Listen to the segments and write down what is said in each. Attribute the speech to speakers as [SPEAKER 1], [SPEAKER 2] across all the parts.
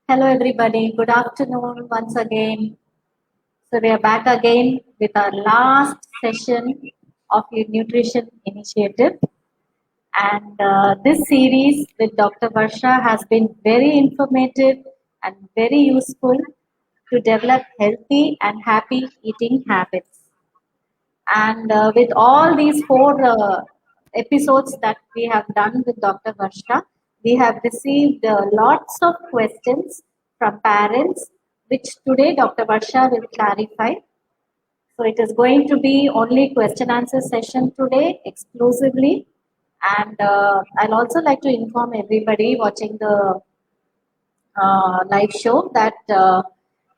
[SPEAKER 1] Hello, everybody. Good afternoon once again. So, we are back again with our last session of your nutrition initiative. And this series with Dr. Varsha has been very informative and very useful to develop healthy and happy eating habits. And with all these four episodes that we have done with Dr. Varsha, we have received lots of questions from parents, which today Dr. Varsha will clarify. So it is going to be only question answer session today exclusively. And I'll also like to inform everybody watching the live show that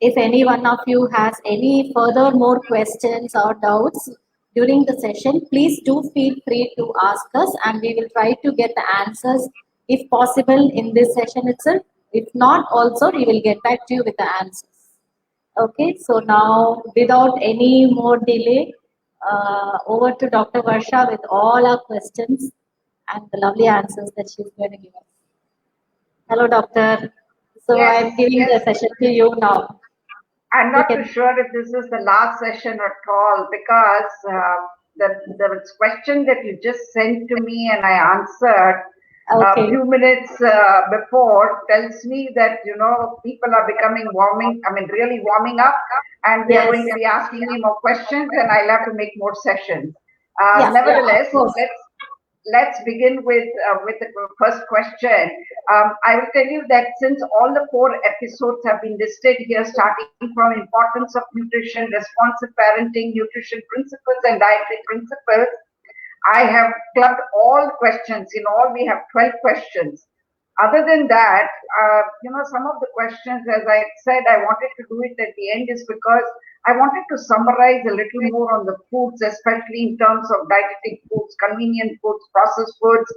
[SPEAKER 1] if any one of you has any further more questions or doubts during the session, please do feel free to ask us and we will try to get the answers if possible in this session itself. If not, also we will get back to you with the answers. Okay, so now without any more delay, over to Dr. Varsha with all our questions and the lovely answers that she's going to give us. Hello, doctor. So
[SPEAKER 2] Yes,
[SPEAKER 1] I'm giving the
[SPEAKER 2] yes.
[SPEAKER 1] session to you now.
[SPEAKER 2] I'm
[SPEAKER 1] You
[SPEAKER 2] not too
[SPEAKER 1] can.
[SPEAKER 2] sure if this is the last session at all because the question that you just sent to me and I answered a
[SPEAKER 1] Okay.
[SPEAKER 2] few minutes before tells me that people are becoming warming. I mean, really warming up, and we are
[SPEAKER 1] Yes.
[SPEAKER 2] going to be asking me more questions, and I'll have to make more sessions.
[SPEAKER 1] Yeah. Yeah.
[SPEAKER 2] Nevertheless,
[SPEAKER 1] Of course.
[SPEAKER 2] let's begin with the first question. I will tell you that since all the four episodes have been listed here, starting from importance of nutrition, responsive parenting, nutrition principles, and dietary principles, I have clubbed all questions. In all, we have 12 questions. Other than that, some of the questions, as I said, I wanted to do it at the end is because I wanted to summarize a little more on the foods, especially in terms of dietetic foods, convenient foods, processed foods,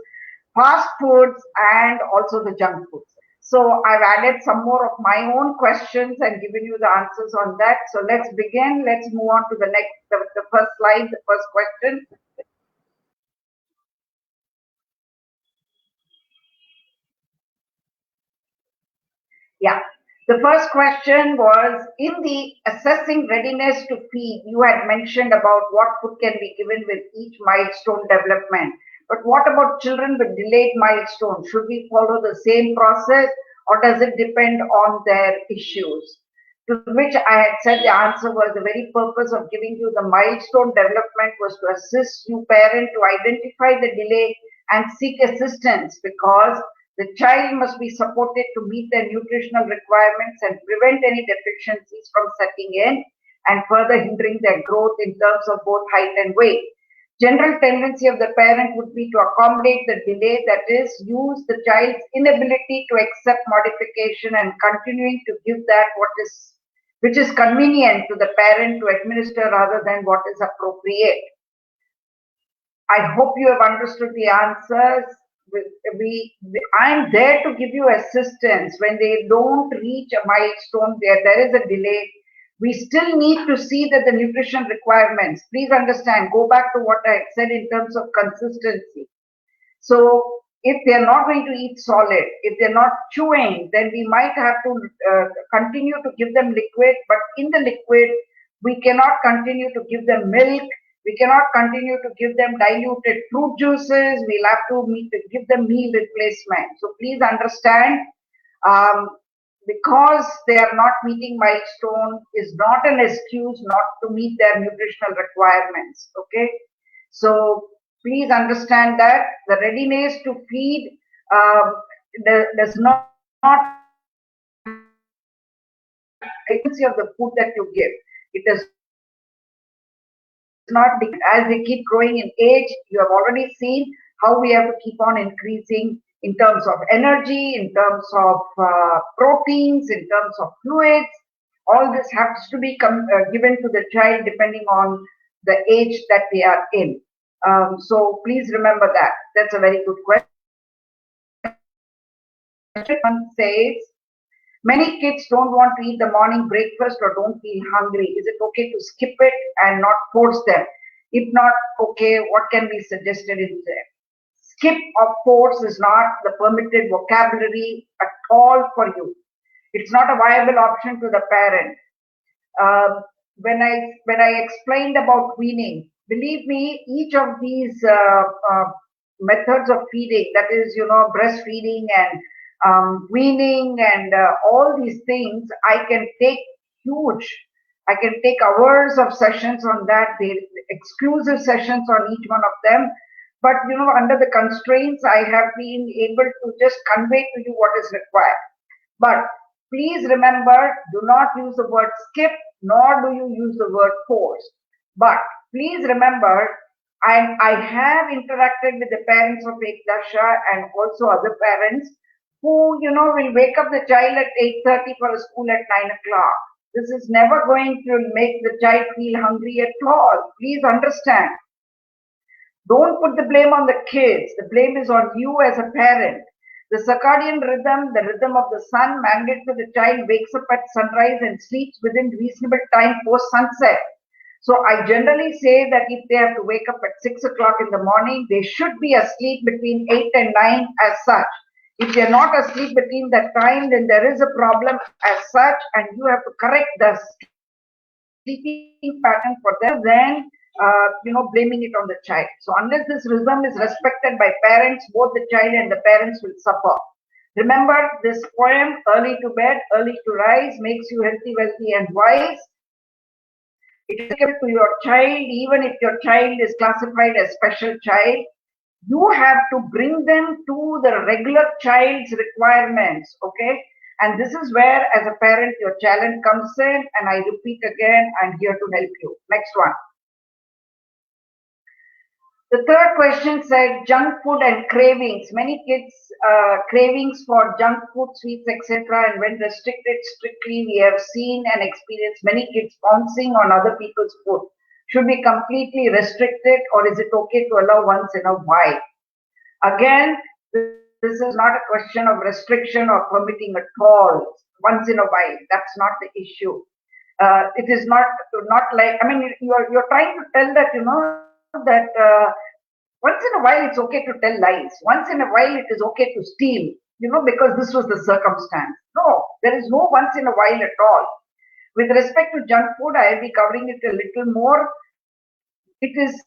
[SPEAKER 2] fast foods, and also the junk foods. So I've added some more of my own questions and given you the answers on that. So let's begin. Let's move on to the next, the first slide, the first question. Yeah. The first question was in the assessing readiness to feed, you had mentioned about what food can be given with each milestone development. But what about children with delayed milestones? Should we follow the same process or does it depend on their issues? To which I had said the answer was the very purpose of giving you the milestone development was to assist you parent to identify the delay and seek assistance because the child must be supported to meet their nutritional requirements and prevent any deficiencies from setting in and further hindering their growth in terms of both height and weight. General tendency of the parent would be to accommodate the delay, that is, use the child's inability to accept modification and continuing to give that which is convenient to the parent to administer rather than what is appropriate. I hope you have understood the answers. I'm there to give you assistance when they don't reach a milestone there is a delay. We still need to see that the nutrition requirements, please understand, go back to what I said in terms of consistency. So if they're not going to eat solid, if they're not chewing, then we might have to continue to give them liquid, but in the liquid, we cannot continue to give them milk. We cannot continue to give them diluted fruit juices. We'll have to give them meal replacement. So please understand, because they are not meeting milestone is not an excuse not to meet their nutritional requirements. Okay, so please understand that the readiness to feed does not frequency of the food that you give. It does not, as they keep growing in age. You have already seen how we have to keep on increasing in terms of energy, in terms of proteins, in terms of fluids. All this has to be given to the child depending on the age that they are in. So please remember that. That's a very good question. One says, many kids don't want to eat the morning breakfast or don't feel hungry. Is it okay to skip it and not force them? If not okay, what can be suggested instead? Skip or force is not the permitted vocabulary at all for you. It's not a viable option to the parent. When I explained about weaning, believe me, each of these methods of feeding, that is, breastfeeding and weaning and all these things, I can take huge. I can take hours of sessions on that, the exclusive sessions on each one of them. But under the constraints, I have been able to just convey to you what is required. But please remember, do not use the word skip, nor do you use the word force. But please remember, I have interacted with the parents of Ekadaksha and also other parents who, will wake up the child at 8:30 for a school at 9 o'clock. This is never going to make the child feel hungry at all. Please understand. Don't put the blame on the kids. The blame is on you as a parent. The circadian rhythm, the rhythm of the sun, mandates that the child wakes up at sunrise and sleeps within reasonable time post sunset. So I generally say that if they have to wake up at 6 o'clock in the morning, they should be asleep between 8 and 9 as such. If they're not asleep between that time, then there is a problem as such, and you have to correct the sleeping pattern for them, then blaming it on the child. So unless this rhythm is respected by parents, both the child and the parents will suffer. Remember this poem, early to bed, early to rise, makes you healthy, wealthy, and wise. It is given to your child, even if your child is classified as special child. You have to bring them to the regular child's requirements, okay? And this is where, as a parent, your challenge comes in. And I repeat again, I'm here to help you. Next one. The third question said junk food and cravings. Many kids cravings for junk food, sweets, etc. And when restricted strictly, we have seen and experienced many kids pouncing on other people's food. Should be completely restricted, or is it okay to allow once in a while? Again, this is not a question of restriction or permitting at all. Once in a while, that's not the issue. It is not like, I mean, you're trying to tell that that once in a while it's okay to tell lies. Once in a while it is okay to steal, because this was the circumstance. No, there is no once in a while at all. With respect to junk food, I will be covering it a little more. It is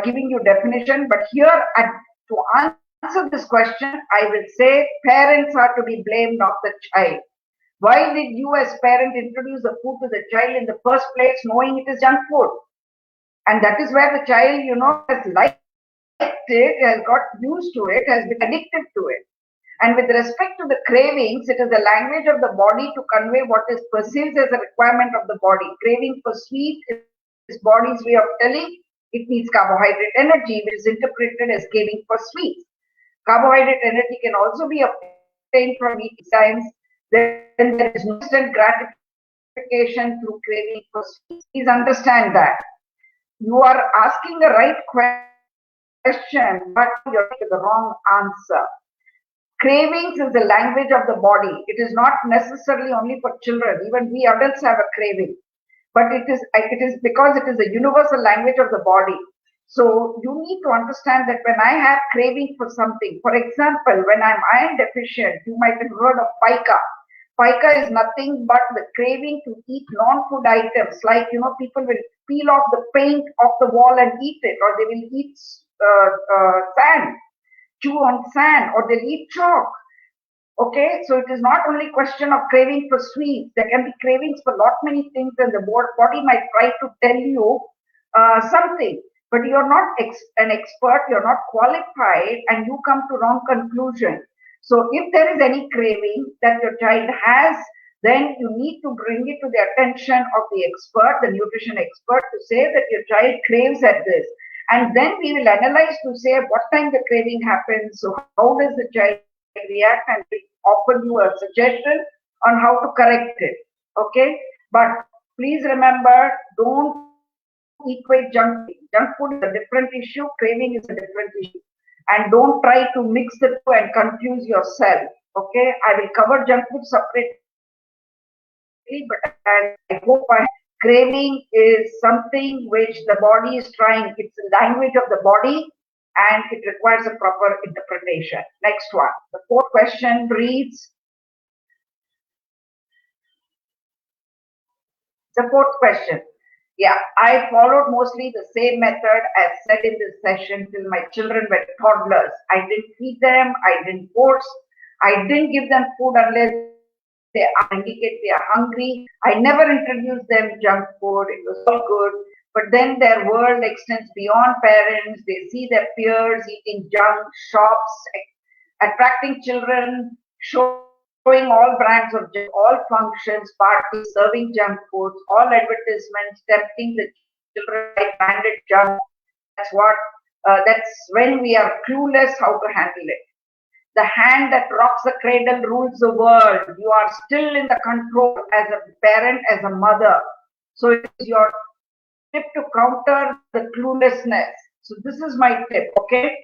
[SPEAKER 2] giving you definition, but here to answer this question, I will say parents are to be blamed, not the child. Why did you as parent introduce the food to the child in the first place, knowing it is junk food? And that is where the child, has liked it, has got used to it, has been addicted to it. And with respect to the cravings, it is the language of the body to convey what is perceived as a requirement of the body. Craving for sweet is body's way of telling it needs carbohydrate energy, which is interpreted as craving for sweets. Carbohydrate energy can also be obtained from eating times. Then there is no instant gratification through craving for sweets. Please understand that. You are asking the right question, but you're getting the wrong answer. Cravings is the language of the body. It is not necessarily only for children. Even we adults have a craving. But it is because it is a universal language of the body. So you need to understand that when I have craving for something, for example, when I'm iron deficient, you might have heard of pica. Pica is nothing but the craving to eat non-food items, like, people will peel off the paint off the wall and eat it, or they will eat sand, chew on sand, or they'll eat chalk. Okay, so it is not only question of craving for sweets. There can be cravings for lot many things, and the body might try to tell you something, but you're not an expert, you're not qualified, and you come to wrong conclusion. So if there is any craving that your child has, then you need to bring it to the attention of the expert, the nutrition expert, to say that your child craves at this. And then we will analyze to say what time the craving happens, so how does the child react, and we offer you a suggestion on how to correct it. Okay, but please remember, don't equate junk food. Junk food is a different issue, craving is a different issue, and don't try to mix the two and confuse yourself. Okay, I will cover junk food separately, but I hope craving is something which the body is trying. It's the language of the body, and it requires a proper interpretation. Next one. The fourth question reads, The fourth question. Yeah, I followed mostly the same method as said in this session till my children were toddlers. I didn't feed them, I didn't force, I didn't give them food unless they indicate they are hungry. I never introduced them junk food. It was all good. But then their world extends beyond parents. They see their peers eating junk, shops, attracting children, showing all brands of junk, all functions, parties, serving junk foods, all advertisements, tempting the children to buy branded junk. That's when we are clueless how to handle it. The hand that rocks the cradle rules the world. You are still in the control as a parent, as a mother. So it is your tip to counter the cluelessness. So this is my tip, okay?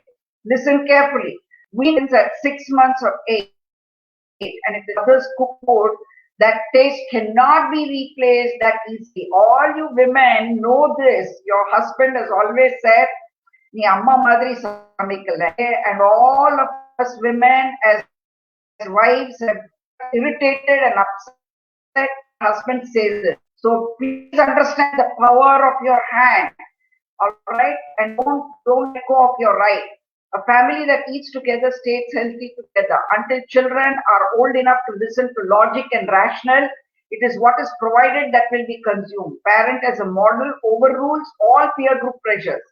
[SPEAKER 2] Listen carefully. We at 6 months of age, and if the others cook food, that taste cannot be replaced that easily. All you women know this. Your husband has always said, "Nee amma madri samikala," and all of us women as wives have irritated and upset. Husband says this. So please understand the power of your hand. All right, and don't let go of your right. A family that eats together stays healthy together. Until children are old enough to listen to logic and rational, it is what is provided that will be consumed. Parent as a model overrules all peer group pressures.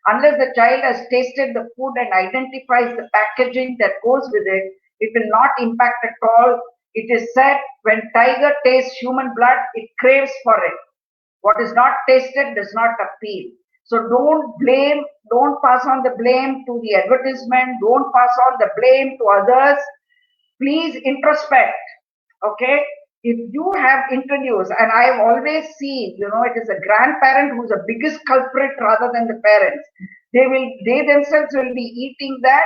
[SPEAKER 2] Unless the child has tasted the food and identifies the packaging that goes with it, it will not impact at all. It is said, when tiger tastes human blood, it craves for it. What is not tasted does not appeal. So don't pass on the blame to the advertisement, don't pass on the blame to others. Please introspect, okay? If you have introduced, and I have always seen, it is a grandparent who's the biggest culprit rather than the parents. They themselves will be eating that.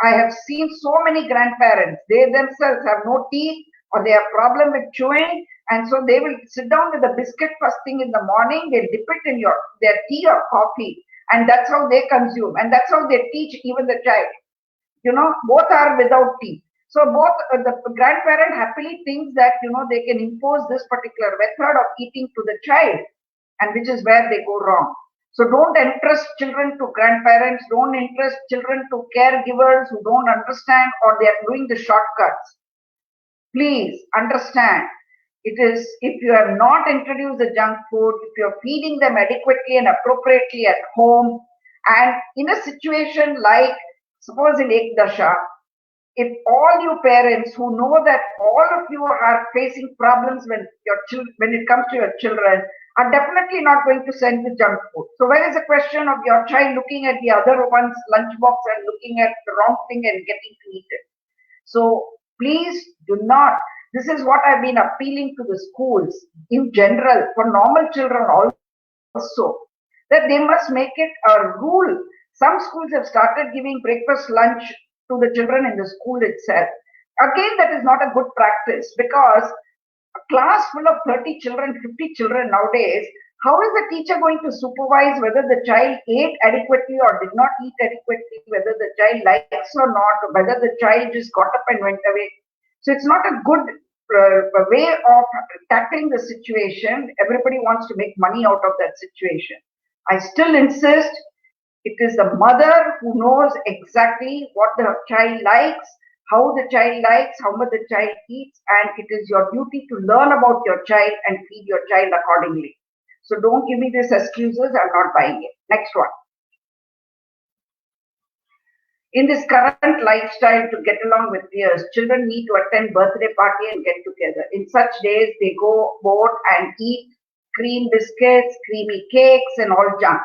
[SPEAKER 2] I have seen so many grandparents, they themselves have no teeth or they have problem with chewing, and so they will sit down with a biscuit first thing in the morning, they dip it in their tea or coffee, and that's how they consume, and that's how they teach even the child. Both are without teeth. So both the grandparent happily thinks that they can impose this particular method of eating to the child, and which is where they go wrong. So don't entrust children to grandparents, don't entrust children to caregivers who don't understand or they are doing the shortcuts. Please understand, it is if you have not introduced the junk food, if you are feeding them adequately and appropriately at home, and in a situation like, suppose in Ekadaksha, if all you parents who know that all of you are facing problems when it comes to your children, are definitely not going to send the junk food. So where is the question of your child looking at the other one's lunchbox and looking at the wrong thing and getting to eat it? So please do not. This is what I've been appealing to the schools in general, for normal children also, that they must make it a rule. Some schools have started giving breakfast, lunch to the children in the school itself. Again, that is not a good practice, because a class full of 30 children, 50 children nowadays, how is the teacher going to supervise whether the child ate adequately or did not eat adequately, whether the child likes or not, or whether the child just got up and went away? So it's not a good way of tackling the situation. Everybody wants to make money out of that situation. I still insist, it is the mother who knows exactly what the child likes, how the child likes, how much the child eats, and it is your duty to learn about your child and feed your child accordingly. So don't give me these excuses, I'm not buying it. Next one. In this current lifestyle, to get along with peers, children need to attend birthday party and get together. In such days, they go board and eat cream biscuits, creamy cakes, and all junk.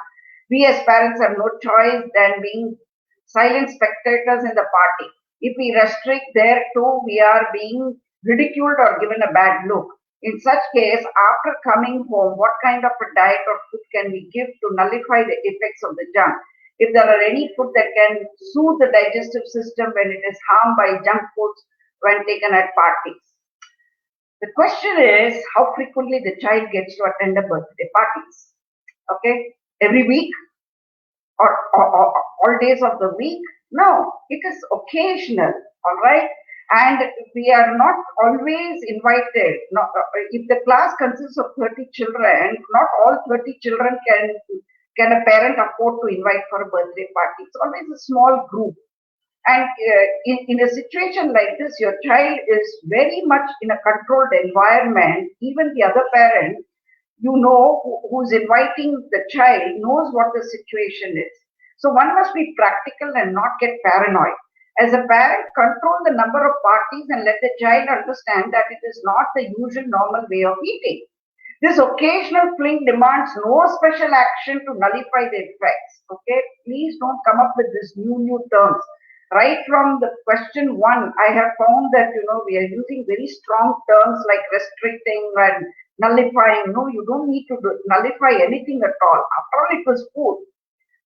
[SPEAKER 2] We as parents have no choice than being silent spectators in the party. If we restrict there too, we are being ridiculed or given a bad look. In such case, after coming home, what kind of a diet or food can we give to nullify the effects of the junk? If there are any food that can soothe the digestive system when it is harmed by junk foods when taken at parties. The question is how frequently the child gets to attend the birthday parties. Okay, every week or all days of the week? No, it is occasional. All right. And we are not always invited. If the class consists of 30 children, not all 30 children can a parent afford to invite for a birthday party. It's always a small group. And in a situation like this, your child is very much in a controlled environment. Even the other parent, who's inviting the child, knows what the situation is. So one must be practical and not get paranoid. As a parent, control the number of parties and let the child understand that it is not the usual normal way of eating. This occasional fling demands no special action to nullify the effects. Okay, please don't come up with these new terms. Right from the question one, I have found that we are using very strong terms like restricting and nullifying. No, you don't need to nullify anything at all. After all, it was food.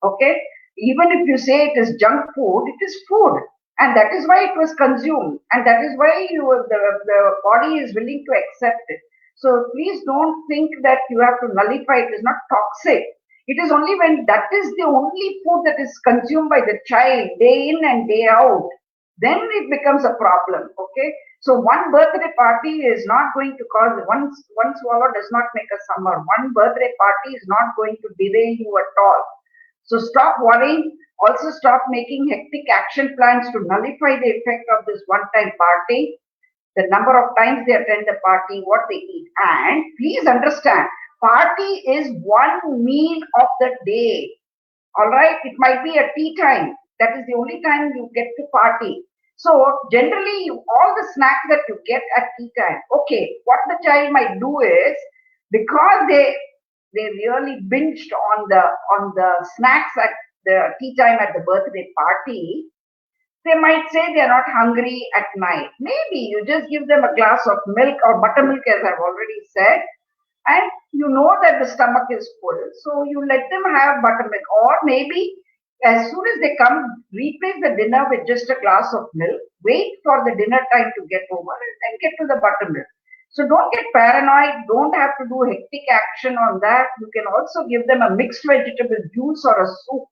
[SPEAKER 2] Okay, even if you say it is junk food, it is food, and that is why it was consumed, and that is why the body is willing to accept it. So please don't think that you have to nullify it. It is not toxic. It is only when that is the only food that is consumed by the child day in and day out, then it becomes a problem. Okay. So one birthday party is not going to cause, one swallow does not make a summer. One birthday party is not going to derail you at all. So stop worrying. Also stop making hectic action plans to nullify the effect of this one-time party, the number of times they attend the party, what they eat. And please understand, party is one meal of the day. All right, it might be a tea time. That is the only time you get to party. So generally, all the snacks that you get at tea time. Okay, what the child might do is, because they really binged on the snacks at the tea time at the birthday party, they might say they're not hungry at night. Maybe you just give them a glass of milk or buttermilk, as I've already said, and you know that the stomach is full. So you let them have buttermilk, or maybe as soon as they come, replace the dinner with just a glass of milk, wait for the dinner time to get over, and then get to the buttermilk. So don't get paranoid, don't have to do hectic action on that. You can also give them a mixed vegetable juice or a soup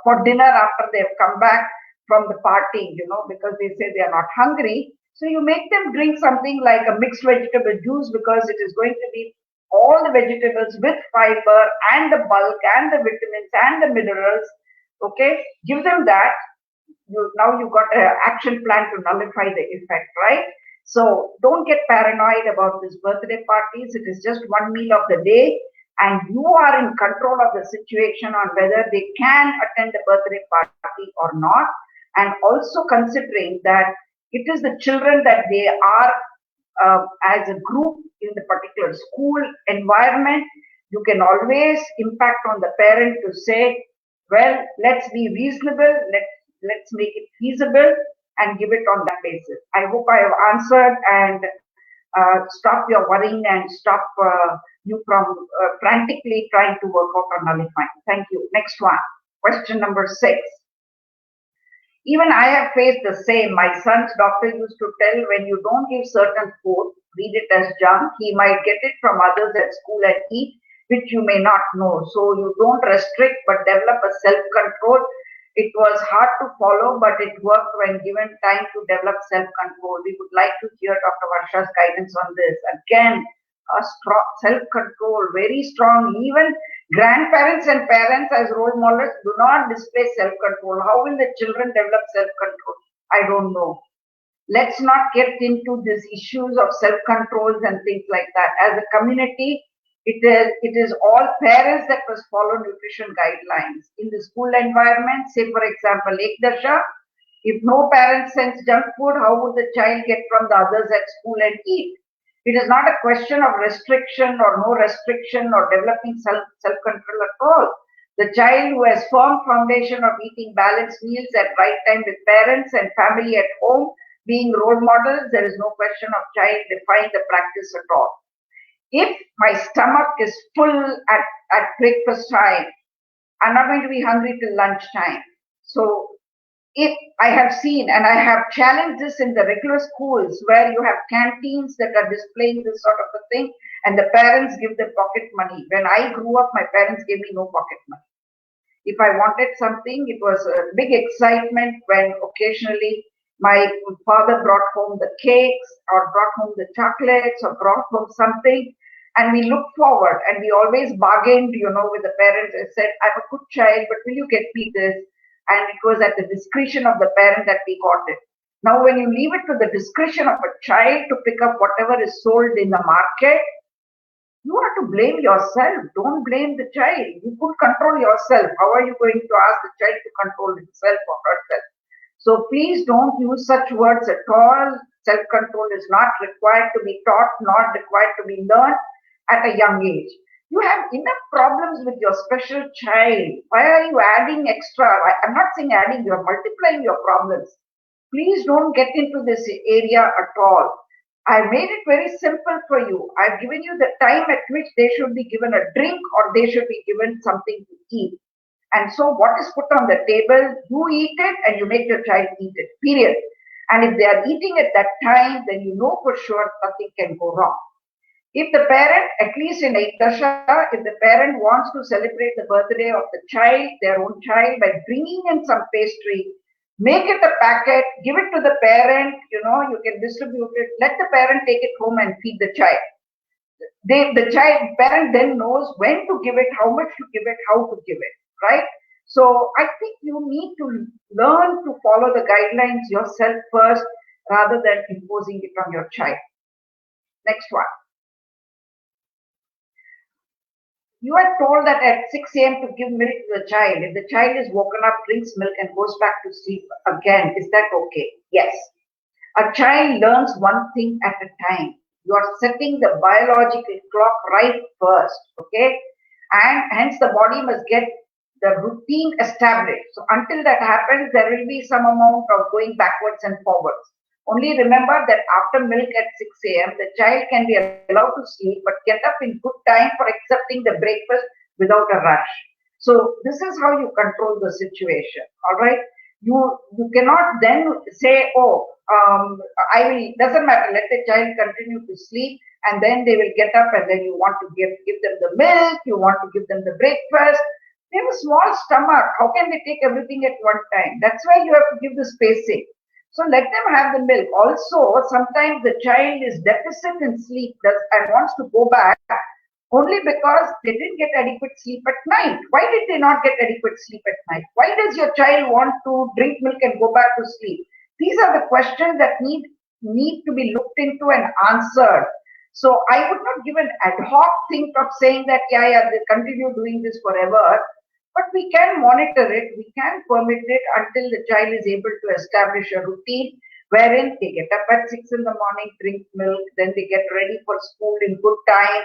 [SPEAKER 2] for dinner after they've come back from the party, because they say they are not hungry. So you make them drink something like a mixed vegetable juice, because it is going to be all the vegetables with fiber and the bulk and the vitamins and the minerals. Okay, give them that. Now you got an action plan to nullify the effect, right? So don't get paranoid about these birthday parties. It is just one meal of the day, and you are in control of the situation on whether they can attend the birthday party or not. And also considering that it is the children that they are as a group in the particular school environment, you can always impact on the parent to say, well, let's be reasonable, let's make it feasible and give it on that basis. I hope I have answered and stop your worrying and stop you from frantically trying to work out on nullifying. Thank you. Next one. Question number 6. Even I have faced the same. My son's doctor used to tell, when you don't give certain food, read it as junk, he might get it from others at school and eat, which you may not know. So you don't restrict but develop a self-control. It was hard to follow, but it worked when given time to develop self-control. We would like to hear Dr. Varsha's guidance on this. Again, a strong self-control, very strong. Even grandparents and parents as role models do not display self-control. How will the children develop self-control? I don't know. Let's not get into these issues of self-controls and things like that. As a community, it is all parents that must follow nutrition guidelines. In the school environment, say for example, Ekadaksha, if no parent sends junk food, how would the child get from the others at school and eat? It is not a question of restriction or no restriction or developing self-control at all. The child who has firm foundation of eating balanced meals at right time with parents and family at home, being role models, there is no question of child defying the practice at all. If my stomach is full at breakfast time, I'm not going to be hungry till lunchtime. So if I have seen, and I have challenged this in the regular schools where you have canteens that are displaying this sort of a thing, and the parents give them pocket money. When I grew up, my parents gave me no pocket money. If I wanted something, it was a big excitement when occasionally My father brought home the cakes or brought home the chocolates or brought home something, and we looked forward and we always bargained, with the parents. I said, I'm a good child, but will you get me this? And it was at the discretion of the parent that we got it. Now, when you leave it to the discretion of a child to pick up whatever is sold in the market, you have to blame yourself. Don't blame the child. You could control yourself. How are you going to ask the child to control himself or herself? So please don't use such words at all. Self-control is not required to be taught, not required to be learned at a young age. You have enough problems with your special child. Why are you adding extra? I'm not saying adding, you're multiplying your problems. Please don't get into this area at all. I made it very simple for you. I've given you the time at which they should be given a drink or they should be given something to eat. And so what is put on the table, you eat it and you make your child eat it, period. And if they are eating at that time, then you know for sure nothing can go wrong. If the parent, at least in Ekadaksha, if the parent wants to celebrate the birthday of the child, their own child, by bringing in some pastry, make it a packet, give it to the parent, you can distribute it, let the parent take it home and feed the child. The parent then knows when to give it, how much to give it, how to give it, right? So I think you need to learn to follow the guidelines yourself first rather than imposing it on your child. Next one. You are told that at 6 a.m. to give milk to the child. If the child is woken up, drinks milk and goes back to sleep again, is that okay? Yes. A child learns one thing at a time. You are setting the biological clock right first, okay? And hence the body must get the routine established. So until that happens, there will be some amount of going backwards and forwards. Only remember that after milk at 6 a.m., the child can be allowed to sleep, but get up in good time for accepting the breakfast without a rush. So this is how you control the situation, all right? You cannot then say, doesn't matter, let the child continue to sleep, and then they will get up and then you want to give them the milk, you want to give them the breakfast. They have a small stomach. How can they take everything at one time? That's why you have to give the spacing. So let them have the milk. Also, sometimes the child is deficit in sleep and wants to go back only because they didn't get adequate sleep at night. Why did they not get adequate sleep at night? Why does your child want to drink milk and go back to sleep? These are the questions that need to be looked into and answered. So I would not give an ad hoc thing of saying that, they continue doing this forever. But we can monitor it, we can permit it until the child is able to establish a routine wherein they get up at 6 in the morning, drink milk, then they get ready for school in good time,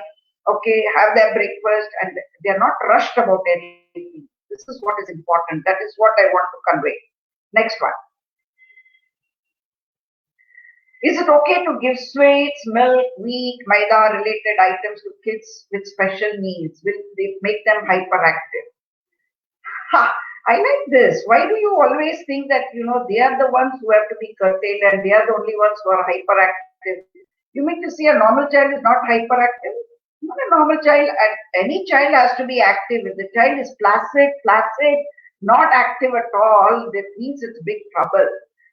[SPEAKER 2] okay, have their breakfast, and they are not rushed about anything. This is what is important. That is what I want to convey. Next one. Is it okay to give sweets, milk, wheat, maida related items to kids with special needs? Will they make them hyperactive? I like this. Why do you always think that, they are the ones who have to be curtailed and they are the only ones who are hyperactive? You mean to say a normal child is not hyperactive? Not a normal child. Any child has to be active. If the child is placid, not active at all, that means it's big trouble.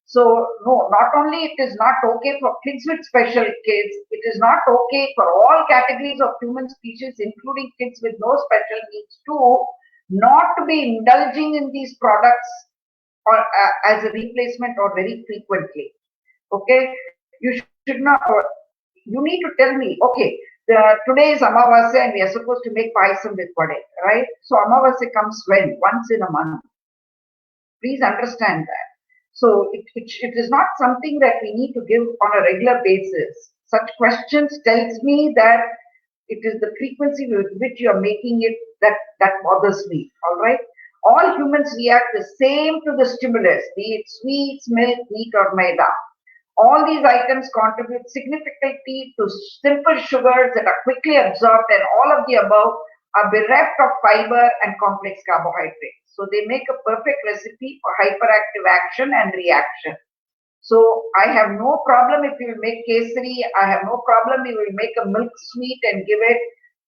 [SPEAKER 2] So, no, not only it is not okay for kids with special kids, it is not okay for all categories of human species, including kids with no special needs too, not to be indulging in these products or as a replacement or very frequently. Okay, you should not. You need to tell me. Okay, today is Amavasya and we are supposed to make payasam with vade, right? So Amavasya comes when? Once in a month. Please understand that. So it is not something that we need to give on a regular basis. Such questions tells me that it is the frequency with which you are making it that bothers me. All right. All humans react the same to the stimulus, be it sweets, milk, wheat, or maida. All these items contribute significantly to simple sugars that are quickly absorbed, and all of the above are bereft of fiber and complex carbohydrates. So they make a perfect recipe for hyperactive action and reaction. So I have no problem if you will make kesari. I have no problem if you will make a milk sweet and give it.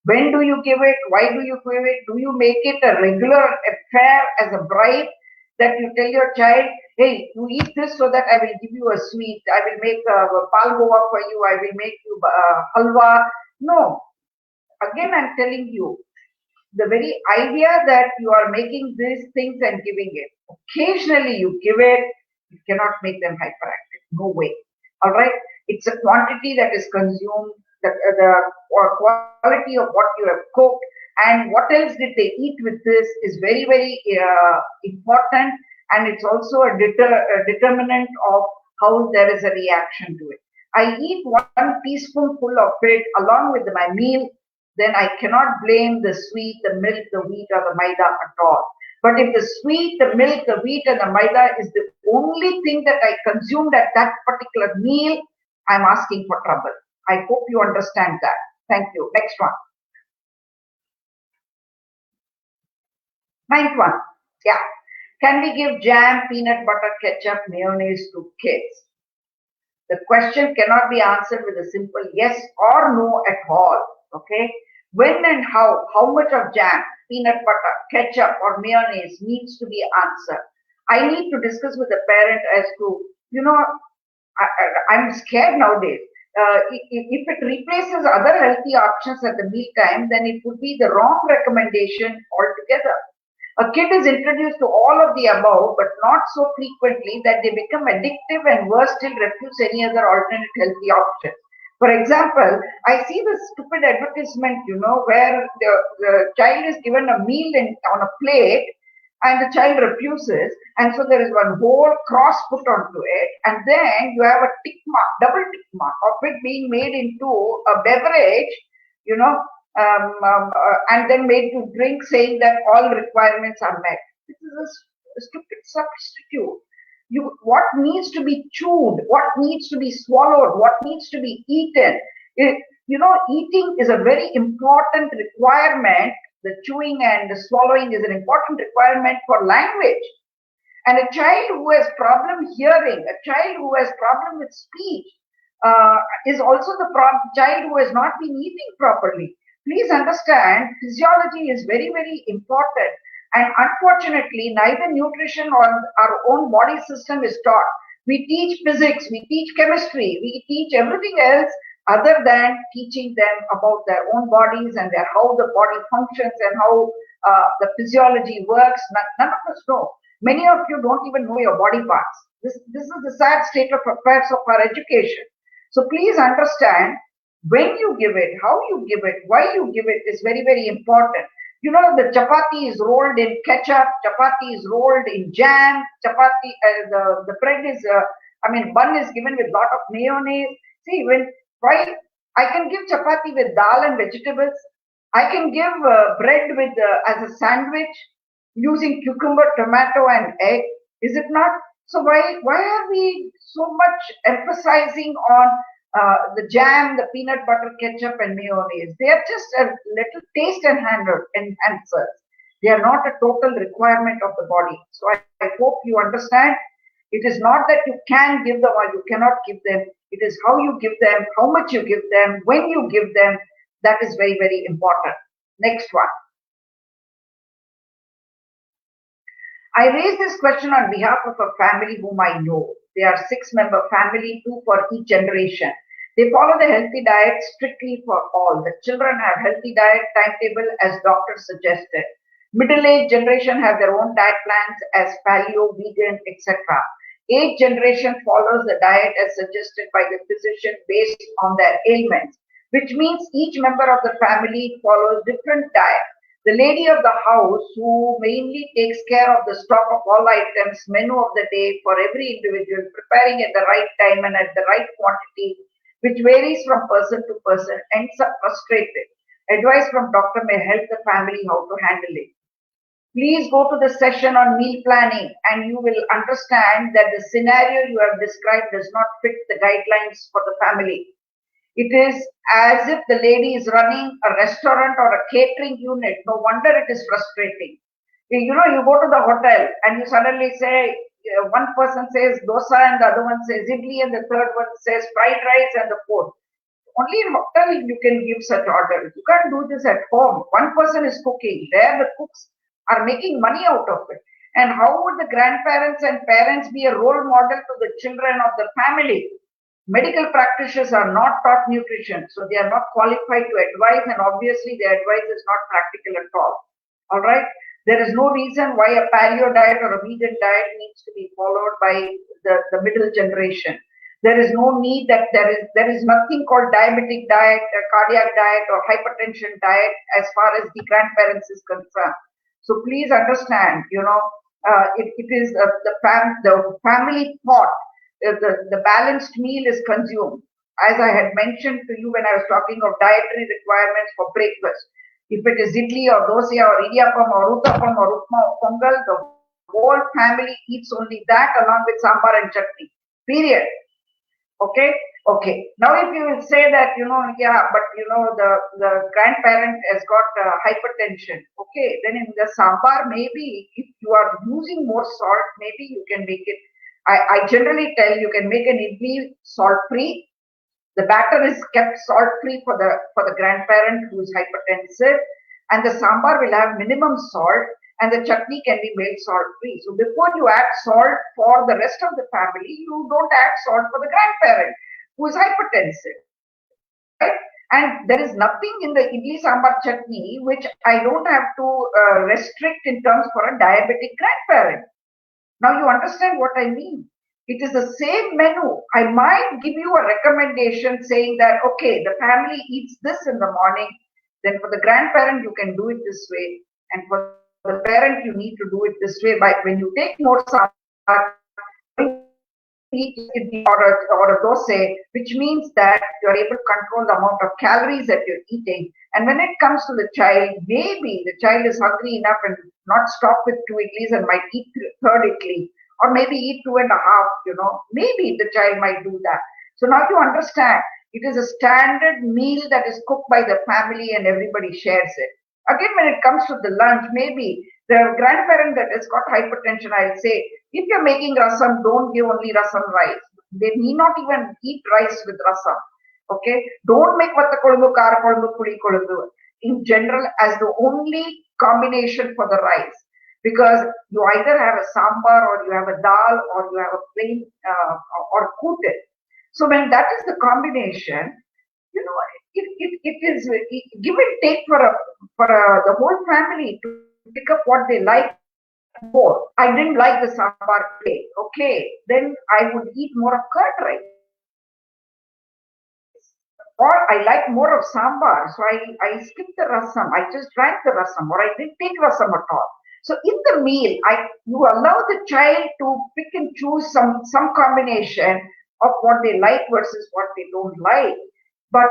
[SPEAKER 2] When do you give it? Why do you give it? Do you make it a regular affair as a bribe that you tell your child, hey, you eat this so that I will give you a sweet, I will make a palgova for you, I will make you halwa. No. Again, I'm telling you, the very idea that you are making these things and giving it, occasionally you give it, you cannot make them hyperactive. No way. All right? It's a quantity that is consumed, the quality of what you have cooked, and what else did they eat with this is very, very important, and it's also a determinant of how there is a reaction to it. I eat one teaspoonful of it along with my meal, then I cannot blame the sweet, the milk, the wheat, or the maida at all. But if the sweet, the milk, the wheat, and the maida is the only thing that I consumed at that particular meal, I'm asking for trouble. I hope you understand that. Thank you. Next one. Ninth one. Yeah. Can we give jam, peanut butter, ketchup, mayonnaise to kids? The question cannot be answered with a simple yes or no at all. Okay? When and how much of jam, peanut butter, ketchup, or mayonnaise needs to be answered. I need to discuss with the parent as to, I'm scared nowadays. If it replaces other healthy options at the meal time, then it would be the wrong recommendation altogether. A kid is introduced to all of the above, but not so frequently that they become addictive and worse still refuse any other alternate healthy option. For example, I see this stupid advertisement, where the child is given a meal on a plate and the child refuses, and so there is one whole cross put onto it, and then you have a tick mark, double tick mark of it being made into a beverage, and then made to drink, saying that all requirements are met. This is a stupid substitute. What needs to be chewed, what needs to be swallowed, what needs to be eaten. Eating is a very important requirement. The chewing and the swallowing is an important requirement for language. And a child who has problem hearing, a child who has problem with speech, is also the child who has not been eating properly. Please understand, physiology is very, very important. And unfortunately, neither nutrition or our own body system is taught. We teach physics, we teach chemistry, we teach everything else other than teaching them about their own bodies and how the body functions and how the physiology works. None of us know. Many of you don't even know your body parts. This is the sad state of affairs of our education. So please understand, when you give it, how you give it, why you give it is very, very important. The chapati is rolled in ketchup, chapati is rolled in jam, chapati, the bread is, bun is given with lot of mayonnaise. See, why I can give chapati with dal and vegetables. I can give bread with as a sandwich using cucumber, tomato, and egg. Is it not? So why are we so much emphasizing on the jam, the peanut butter, ketchup, and mayonnaise? They are just a little taste enhancers. They are not a total requirement of the body. So I hope you understand. It is not that you can give them or you cannot give them. It is how you give them, how much you give them, when you give them. That is very, very important. Next one. I raise this question on behalf of a family whom I know. They are 6-member family, 2 for each generation. They follow the healthy diet strictly for all. The children have healthy diet timetable as doctors suggested. Middle-aged generation have their own diet plans as paleo, vegan, etc. 8th generation follows the diet as suggested by the physician based on their ailments, which means each member of the family follows different diet. The lady of the house, who mainly takes care of the stock of all items, menu of the day for every individual, preparing at the right time and at the right quantity, which varies from person to person, ends up frustrated. Advice from doctor may help the family how to handle it. Please go to the session on meal planning and you will understand that the scenario you have described does not fit the guidelines for the family. It is as if the lady is running a restaurant or a catering unit. No wonder it is frustrating. You go to the hotel and you suddenly say, one person says dosa and the other one says idli and the third one says fried rice and the fourth. Only in hotel you can give such orders. You can't do this at home. One person is cooking. There the cooks are making money out of it. And how would the grandparents and parents be a role model to the children of the family? Medical practitioners are not taught nutrition, so they are not qualified to advise, and obviously their advice is not practical at all. All right, there is no reason why a paleo diet or a vegan diet needs to be followed by the middle generation. There is no need that there is nothing called diabetic diet, cardiac diet, or hypertension diet as far as the grandparents is concerned. So please understand, it is the family thought. The balanced meal is consumed. As I had mentioned to you when I was talking of dietary requirements for breakfast. If it is idli or dosa or idiyappam or uttapam or upma or pongal, the whole family eats only that along with sambar and chutney. Period. Okay. Okay. Now, if you will say that, yeah, but the grandparent has got hypertension. Okay. Then in the sambar, maybe if you are using more salt, maybe you can make it. I generally tell you can make an idli salt free. The batter is kept salt free for the grandparent who is hypertensive, and the sambar will have minimum salt, and the chutney can be made salt free. So before you add salt for the rest of the family, you don't add salt for the grandparent who is hypertensive, right? And there is nothing in the idli sambar chutney which I don't have to restrict in terms for a diabetic grandparent. Now you understand what I mean. It is the same menu. I might give you a recommendation saying that, okay, the family eats this in the morning. Then for the grandparent, you can do it this way. And for the parent, you need to do it this way. But when you take more sambar, eat or a dosa, which means that you are able to control the amount of calories that you're eating. And when it comes to the child, maybe the child is hungry enough and not stop with 2 idlis and might eat third idli, or maybe eat 2.5, maybe the child might do that. So now you understand, it is a standard meal that is cooked by the family and everybody shares it. Again, when it comes to the lunch, maybe the grandparent that has got hypertension, I'll say, if you're making rasam, don't give only rasam rice. They need not even eat rice with rasam. Okay? Don't make vatta kolumbu, kara kolumbu, pudi kolumbu in general as the only combination for the rice. Because you either have a sambar or you have a dal or you have a plain or kute. So when that is the combination, it is give and take for the whole family to pick up what they like more. I didn't like the sambar today. Okay, then I would eat more of curd rice. Or I like more of sambar, so I skipped the rasam. I just drank the rasam, or I didn't take rasam at all. So in the meal, you allow the child to pick and choose some combination of what they like versus what they don't like. But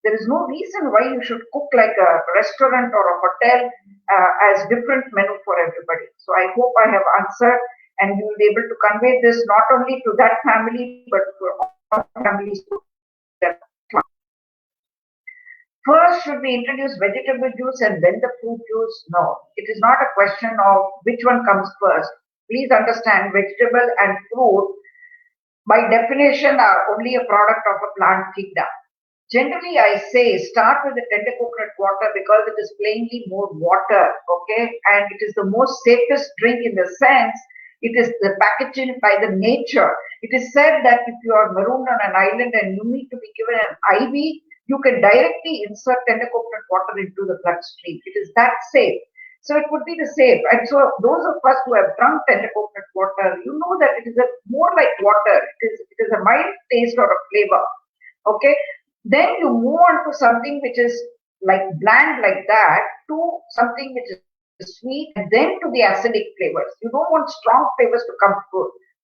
[SPEAKER 2] there is no reason why you should cook like a restaurant or a hotel as different menu for everybody. So I hope I have answered, and you will be able to convey this not only to that family but to all families. First, should we introduce vegetable juice and then the fruit juice? No, it is not a question of which one comes first. Please understand, vegetable and fruit, by definition, are only a product of a plant kingdom. Generally, I say start with the tender coconut water because it is plainly more water, okay? And it is the most safest drink in the sense it is the packaging by the nature. It is said that if you are marooned on an island and you need to be given an IV, you can directly insert tender coconut water into the bloodstream. It is that safe. So it would be the safe. And so those of us who have drunk tender coconut water, you know that it is more like water. It is a mild taste or a flavor. Okay. Then you move on to something which is like bland like that to something which is sweet, and then to the acidic flavors. You don't want strong flavors to come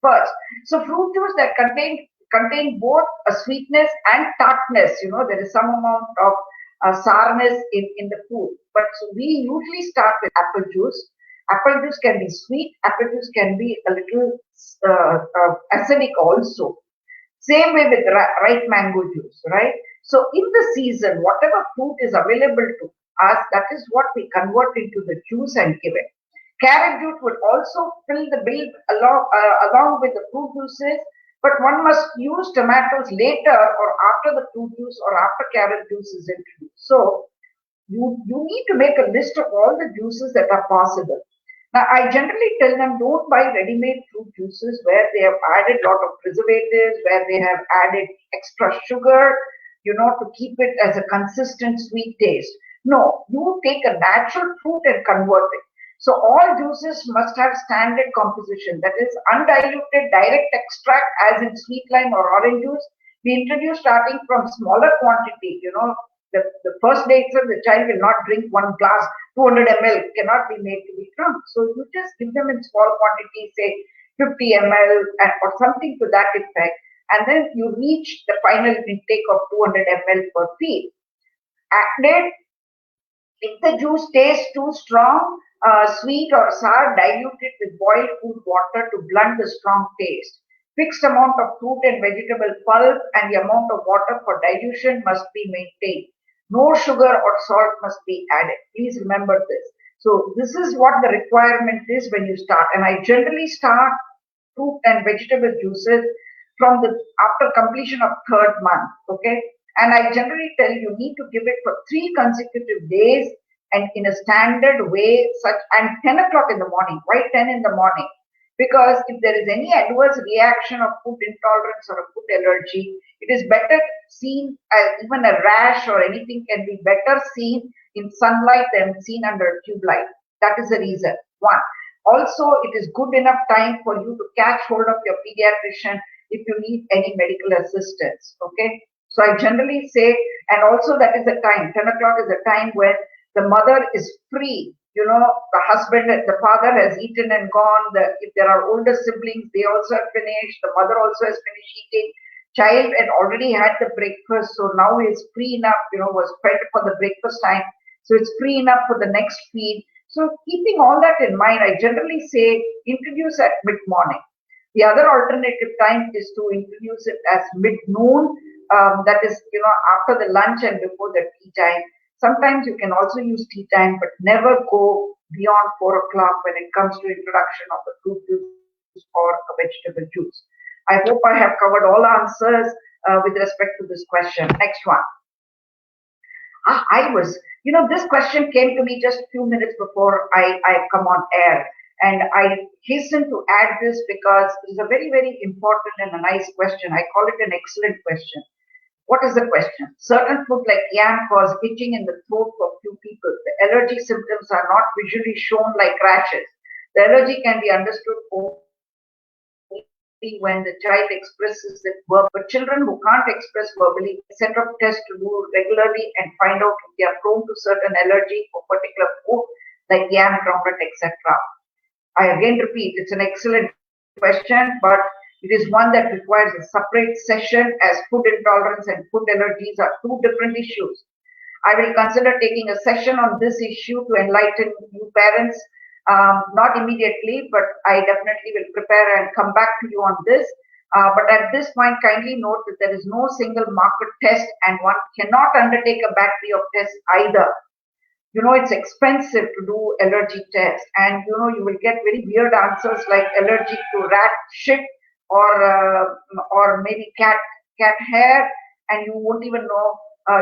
[SPEAKER 2] first. So fruit juice that contain both a sweetness and tartness. There is some amount of sourness in the food. But so we usually start with apple juice. Apple juice can be sweet. Apple juice can be a little acidic also. Same way with ripe mango juice, right? So in the season, whatever fruit is available to us, that is what we convert into the juice and give it. Carrot juice would also fill the bill along with the fruit juices, but one must use tomatoes later or after the fruit juice or after carrot juice is introduced. So you need to make a list of all the juices that are possible. Now, I generally tell them don't buy ready-made fruit juices where they have added a lot of preservatives, where they have added extra sugar, to keep it as a consistent sweet taste. No, you take a natural fruit and convert it. So all juices must have standard composition, that is undiluted direct extract as in sweet lime or orange juice. We introduce starting from smaller quantity, the first day itself, the child will not drink one glass, 200 ml cannot be made to be drunk. So you just give them in small quantities, say 50 ml or something to that effect, and then you reach the final intake of 200 ml per feed. Added, if the juice tastes too strong, sweet or sour, dilute it with boiled food water to blunt the strong taste. Fixed amount of fruit and vegetable pulp and the amount of water for dilution must be maintained. No sugar or salt must be added. Please remember this. So this is what the requirement is when you start. And I generally start fruit and vegetable juices from the after completion of third month. Okay. And I generally tell you need to give it for 3 consecutive days and in a standard way, such and 10 o'clock in the morning. Why 10 in the morning? Because if there is any adverse reaction of food intolerance or a food allergy, it is better seen as even a rash or anything can be better seen in sunlight than seen under tube light. That is the reason. One. Also, it is good enough time for you to catch hold of your pediatrician if you need any medical assistance. Okay. So I generally say, and also that is the time, 10 o'clock is the time when the mother is free. The husband, the father has eaten and gone. If there are older siblings, they also have finished. The mother also has finished eating. Child had already had the breakfast, so now is free enough, was fed for the breakfast time. So it's free enough for the next feed. So keeping all that in mind, I generally say introduce at mid-morning. The other alternative time is to introduce it as mid-noon, that is, after the lunch and before the tea time. Sometimes you can also use tea time, but never go beyond 4 o'clock when it comes to introduction of a fruit juice or a vegetable juice. I hope I have covered all answers with respect to this question. Next one. This question came to me just a few minutes before I come on air. And I hasten to add this because it's a very, very important and a nice question. I call it an excellent question. What is the question? Certain food like yam cause itching in the throat for few people. The allergy symptoms are not visually shown like rashes. The allergy can be understood only when the child expresses it verbally. But children who can't express verbally, set up tests to do regularly and find out if they are prone to certain allergy for particular food like yam, groundnut, etc. I again repeat, it's an excellent question, but it is one that requires a separate session as food intolerance and food allergies are 2 different issues. I will consider taking a session on this issue to enlighten you parents, not immediately, but I definitely will prepare and come back to you on this. But at this point, kindly note that there is no single market test and one cannot undertake a battery of tests either. It's expensive to do allergy tests and, you will get very weird answers like allergic to rat shit or maybe cat hair, and you won't even know.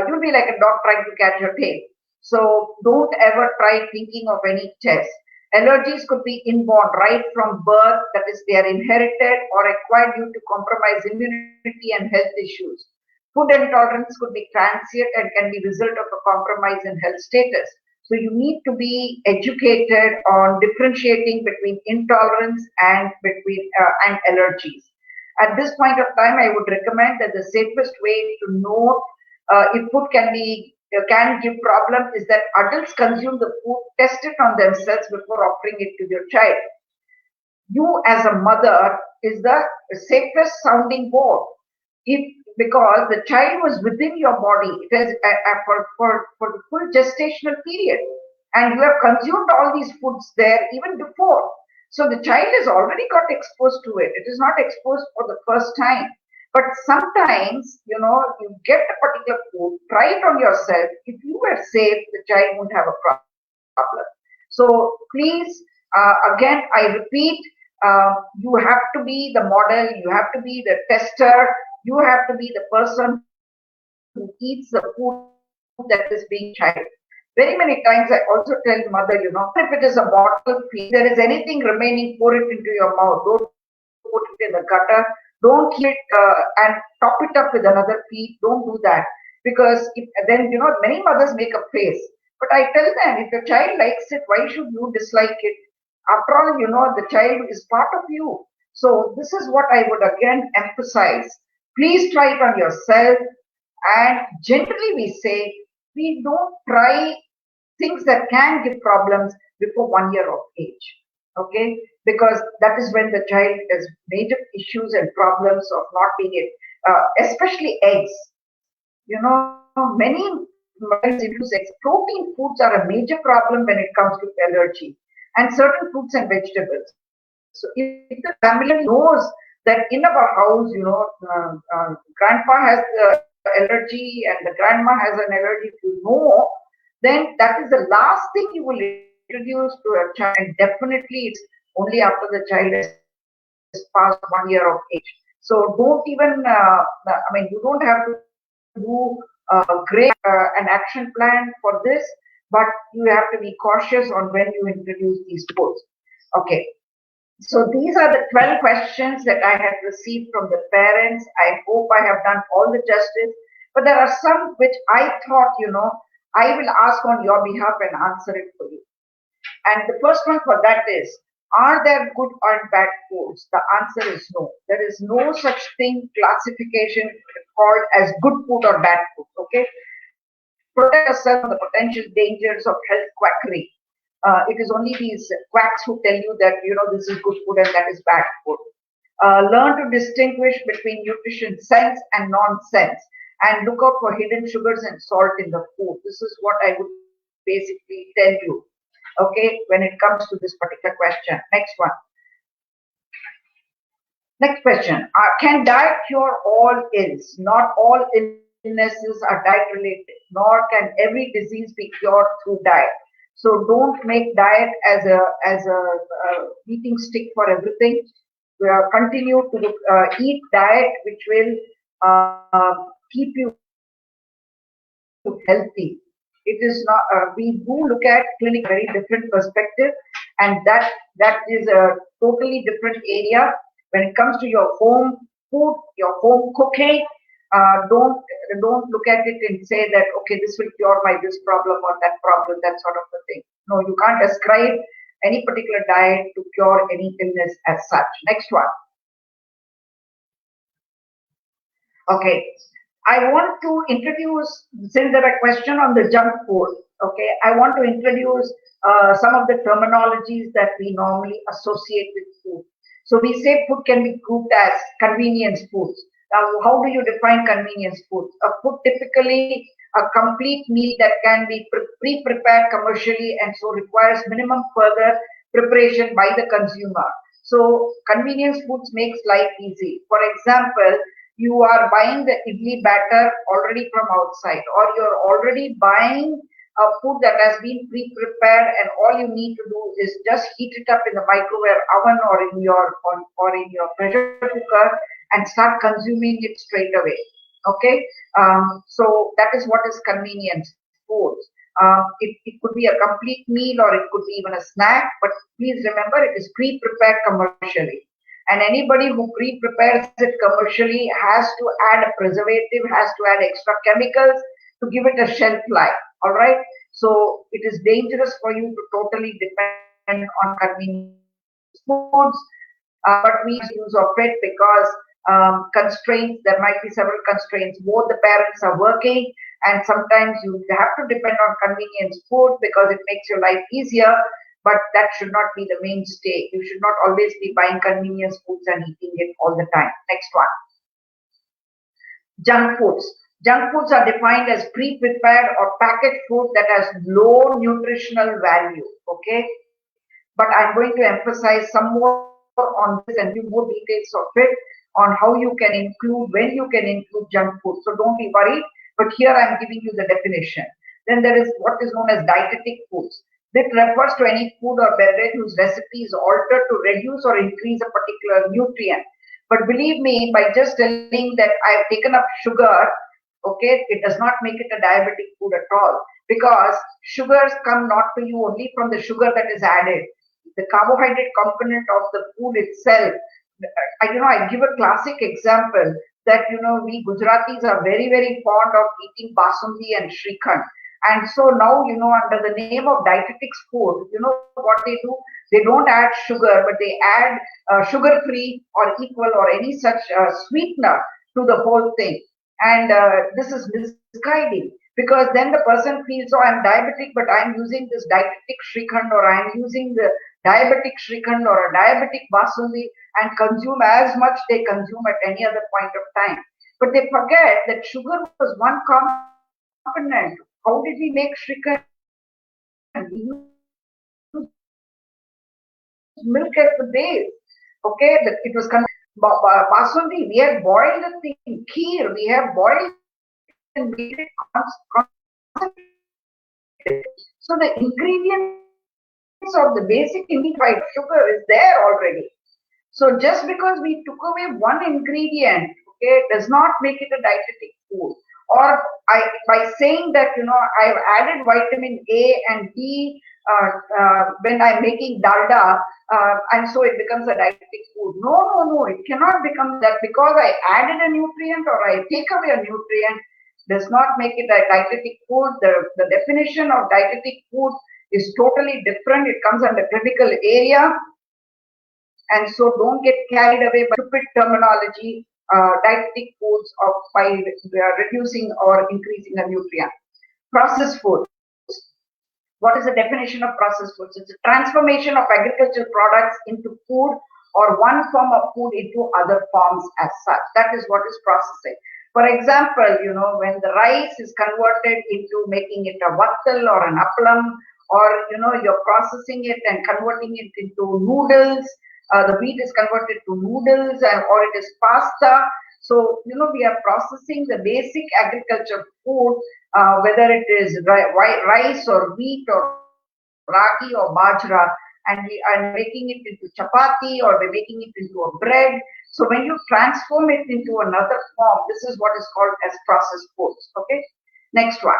[SPEAKER 2] You'll be like a dog trying to catch your tail. So don't ever try thinking of any test. Allergies could be inborn right from birth, that is, they are inherited or acquired due to compromised immunity and health issues. Food intolerance could be transient and can be result of a compromise in health status. So you need to be educated on differentiating between intolerance and and allergies. At this point of time, I would recommend that the safest way to know if food can give problem is that adults consume the food, test it on themselves before offering it to your child. You as a mother is the safest sounding board. Because the child was within your body, it is for the full gestational period, and you have consumed all these foods there even before. So the child has already got exposed to it. It is not exposed for the first time. But sometimes, you get a particular food, try it on yourself. If you were safe, the child won't have a problem. So please, again, I repeat, you have to be the model, you have to be the tester, you have to be the person who eats the food that is being tried. Very many times I also tell mother, if it is a bottle feed, there is anything remaining, pour it into your mouth. Don't put it in the gutter. Don't keep it and top it up with another feed. Don't do that, because then many mothers make a face. But I tell them, if your child likes it, why should you dislike it? After all, the child is part of you. So this is what I would again emphasize. Please try it on yourself. And generally we say, we don't try things that can give problems before 1 year of age. Okay? Because that is when the child has major issues and problems of not being it, especially eggs. Many mothers introduce eggs. Protein foods are a major problem when it comes to allergy, and certain fruits and vegetables. So if the family knows that in our house, grandpa has the allergy and the grandma has an allergy, if you know, then that is the last thing you will introduce to a child. And definitely it's only after the child has passed 1 year of age. So don't even, you don't have to do great an action plan for this, but you have to be cautious on when you introduce these foods. Okay. So these are the 12 questions that I have received from the parents. I hope I have done all the justice, but there are some which I thought, I will ask on your behalf and answer it for you. And the first one for that is, are there good and bad foods? The answer is no. There is no such thing, classification called as good food or bad food. Okay? Protect yourself from the potential dangers of health quackery. It is only these quacks who tell you that, this is good food and that is bad food. Learn to distinguish between nutrition sense and nonsense, and look out for hidden sugars and salt in the food. This is what I would basically tell you, okay, when it comes to this particular question. Next one. Next question. Can diet cure all ills? Not all illnesses are diet related, nor can every disease be cured through diet. So don't make diet as a eating stick for everything. Continue to eat diet which will keep you healthy. It is not. We do look at clinic very different perspective, and that is a totally different area. When it comes to your home food, your home cooking, don't look at it and say that, okay, this will cure my this problem or that problem, that sort of a thing. No, you can't ascribe any particular diet to cure any illness as such. Next one. Okay, I want to introduce, since there are questions on the junk food, okay, I want to introduce some of the terminologies that we normally associate with food. So we say food can be grouped as convenience foods. Now, how do you define convenience foods? A food typically a complete meal that can be pre-prepared commercially and so requires minimum further preparation by the consumer. So convenience foods makes life easy. For example, you are buying the idli batter already from outside, or you're already buying a food that has been pre-prepared, and all you need to do is just heat it up in the microwave oven or in your pressure cooker and start consuming it straight away. Okay, so that is what is convenience foods. It could be a complete meal or it could be even a snack, but please remember it is pre-prepared commercially. And anybody who pre-prepares it commercially has to add a preservative, has to add extra chemicals to give it a shelf life. All right. So it is dangerous for you to totally depend on convenience foods, but we use of it because constraints. There might be several constraints. Both the parents are working, and sometimes you have to depend on convenience food because it makes your life easier. But that should not be the mainstay. You should not always be buying convenience foods and eating it all the time. Next one. Junk foods. Junk foods are defined as pre-prepared or packaged food that has low nutritional value. Okay. But I'm going to emphasize some more on this and give more details of it on how you can include, when you can include junk food. So don't be worried. But here I'm giving you the definition. Then there is what is known as dietetic foods. This refers to any food or beverage whose recipe is altered to reduce or increase a particular nutrient. But believe me, by just telling that I've taken up sugar, okay, it does not make it a diabetic food at all. because sugars come not to you only from the sugar that is added. The carbohydrate component of the food itself. I give a classic example that we Gujaratis are very very fond of eating basundi and shrikhand, and so now under the name of dietetics food, what they do? They don't add sugar, but they add sugar free or equal or any such sweetener to the whole thing, and this is misguiding. Because then the person feels, oh, I'm diabetic, but I'm using this dietetic shrikhand, or I'm using the diabetic shrikhand or a diabetic basundi, and consume as much they consume at any other point of time. But they forget that sugar was one component. How did we make shrikhand? We use milk as the base. Okay, it was basundi. We have boiled the thing. Kheer, we have boiled and made it concentrated. So the ingredients of the basic ingredient sugar is there already. So just because we took away one ingredient, okay, does not make it a dietetic food. Or by saying that I've added vitamin A and B when I'm making dalda, and so it becomes a dietetic food. No, it cannot become that. Because I added a nutrient or I take away a nutrient does not make it a dietetic food. The definition of dietetic food is totally different. It comes under critical area. And so don't get carried away by stupid terminology, dietetic foods by reducing or increasing a nutrient. Processed foods. What is the definition of processed foods? It's a transformation of agricultural products into food, or one form of food into other forms as such. That is what is processing. For example, when the rice is converted into making it a vattal or an appalam, or you're processing it and converting it into noodles. The wheat is converted to noodles, or it is pasta. So we are processing the basic agriculture food, whether it is rice or wheat or ragi or bajra, and we are making it into chapati, or we're making it into a bread. So when you transform it into another form, this is what is called as processed foods. Okay, next one.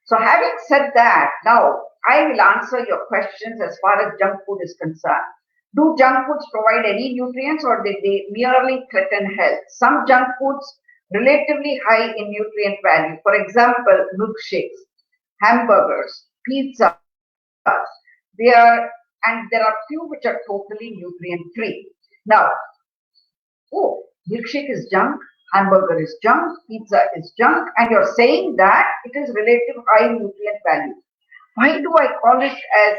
[SPEAKER 2] So having said that, now I will answer your questions as far as junk food is concerned. Do junk foods provide any nutrients, or they merely threaten health? Some junk foods relatively high in nutrient value. For example, milkshakes, hamburgers, pizzas. There are few which are totally nutrient free. Now, milkshake is junk, hamburger is junk, pizza is junk, and you're saying that it is relative high nutrient value. Why do I call it as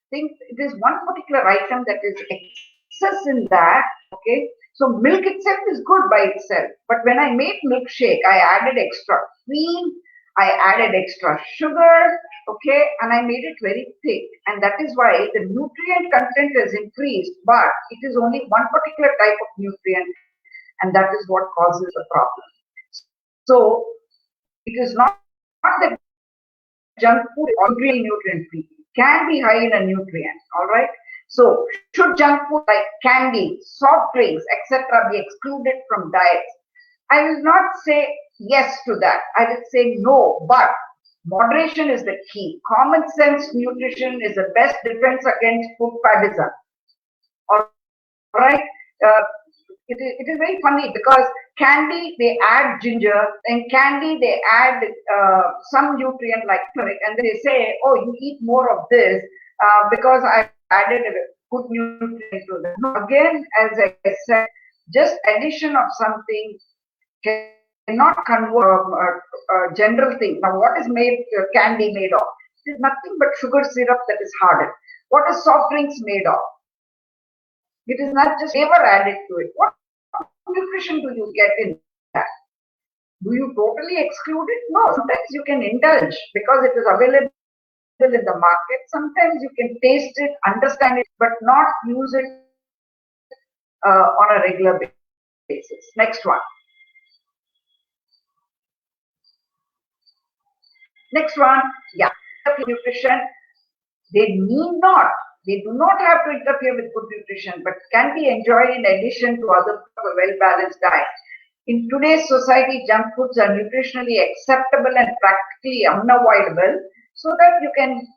[SPEAKER 2] think it is one particular item that is excess in that? Okay, so milk itself is good by itself, but when I made milkshake, I added extra cream, I added extra sugar, okay, and I made it very thick, and that is why the nutrient content is increased, but it is only one particular type of nutrient, and that is what causes the problem. So it is not that junk food is already nutrient free. Can be high in a nutrient, all right? So should junk food like candy, soft drinks, etc. be excluded from diets? I will not say yes to that. I will say no, but moderation is the key. Common sense nutrition is the best defense against food faddism. All right? It is very funny because candy, they add ginger, and candy, they add some nutrient like turmeric, and they say, oh, you eat more of this because I've added a good nutrient to that. Again, as I said, just addition of something cannot convert a general thing. Now, what is candy made of? It is nothing but sugar syrup that is hardened. What is soft drinks made of? It is not just flavor added to it. What nutrition do you get in that? Do you totally exclude it? No. Sometimes you can indulge because it is available in the market. Sometimes you can taste it, understand it, but not use it on a regular basis. Next one. Next one. Yeah. Nutrition. They do not have to interfere with good nutrition, but can be enjoyed in addition to other well-balanced diet. In today's society, junk foods are nutritionally acceptable and practically unavoidable, so that you can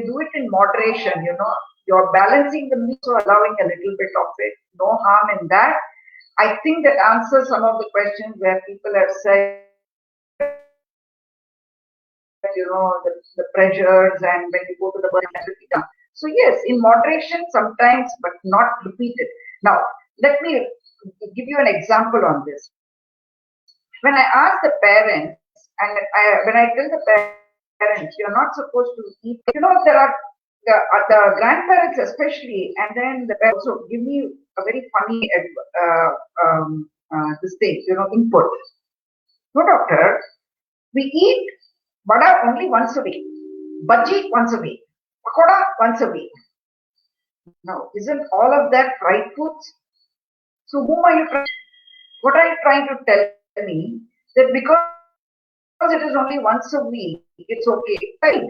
[SPEAKER 2] do it in moderation. You're balancing the meal, so allowing a little bit of it, no harm in that. I think that answers some of the questions where people have said, the pressures, and when you go to the burn. So yes, in moderation sometimes, but not repeated. Now, let me give you an example on this. When I ask the parents, and when I tell the parents, you're not supposed to eat, there are the grandparents especially, and then the parents also give me a very funny this thing, input. No, doctor, we eat vada only once a week, bhaji once a week, pakoda once a week. Now, isn't all of that fried foods? So whom are you trying? What are you trying to tell me? That because it is only once a week, it's okay, right?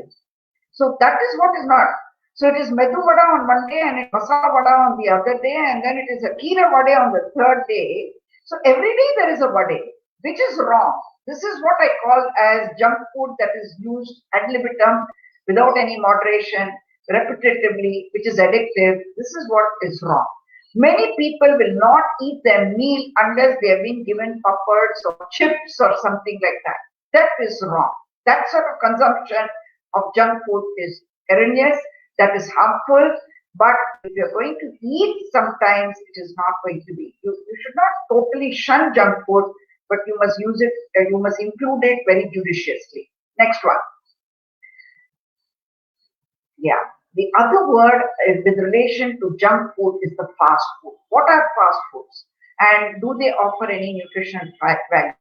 [SPEAKER 2] So that is what is not. So it is medu vada on one day, and it masala vada on the other day, and then it is a keera vada on the third day. So every day there is a vada, which is wrong. This is what I call as junk food that is used ad libitum, without any moderation, repetitively, which is addictive. This is what is wrong. Many people will not eat their meal unless they have been given papads or chips or something like that. That is wrong. That sort of consumption of junk food is erroneous, that is harmful. But if you're going to eat, sometimes it is not going to be. You should not totally shun junk food, but you must use it, you must include it very judiciously. Next one. Yeah. The other word with relation to junk food is the fast food. What are fast foods? And do they offer any nutritional value?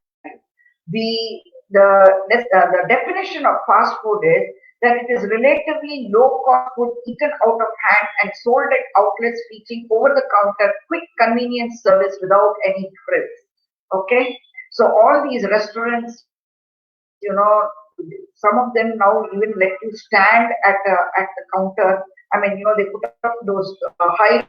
[SPEAKER 2] The definition of fast food is that it is relatively low-cost food eaten out of hand and sold at outlets featuring over-the-counter, quick convenience service without any frills. Okay? So all these restaurants, some of them now even let you stand at the counter. I mean, they put up those high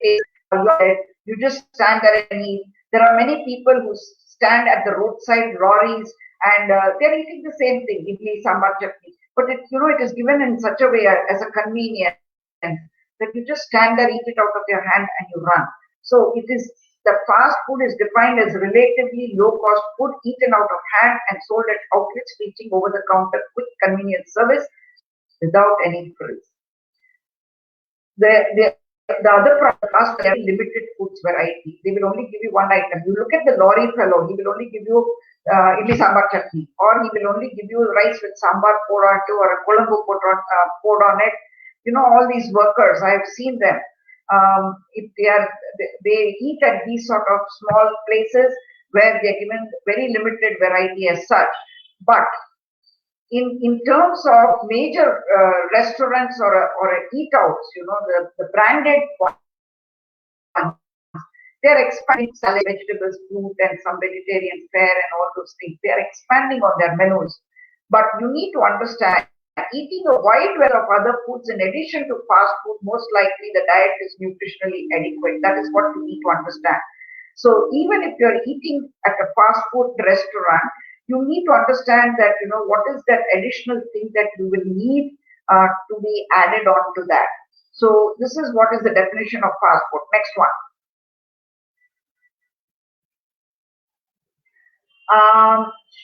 [SPEAKER 2] you just stand there and eat. There are many people who stand at the roadside lorries, and they're eating the same thing, idli, sambar, chutney. But it is given in such a way as a convenience that you just stand there, eat it out of your hand, and you run. So the fast food is defined as relatively low-cost food eaten out of hand and sold at outlets featuring over-the-counter quick convenience service without any frills. The other product has very limited foods variety. They will only give you one item. You look at the lorry fellow, he will only give you idli sambar chutney, or he will only give you rice with sambar poured onto, or a kolambu poured on it. All these workers, I have seen them. If they eat at these sort of small places where they are given very limited variety as such. But in terms of major restaurants or eat outs, the branded ones, they're expanding salad, vegetables, fruit, and some vegetarian fare and all those things. They're expanding on their menus. But you need to understand, eating a wide variety of other foods in addition to fast food, most likely the diet is nutritionally adequate. That is what you need to understand. So even if you're eating at a fast food restaurant, you need to understand that, what is that additional thing that you will need to be added on to that. So this is what is the definition of fast food. Next one.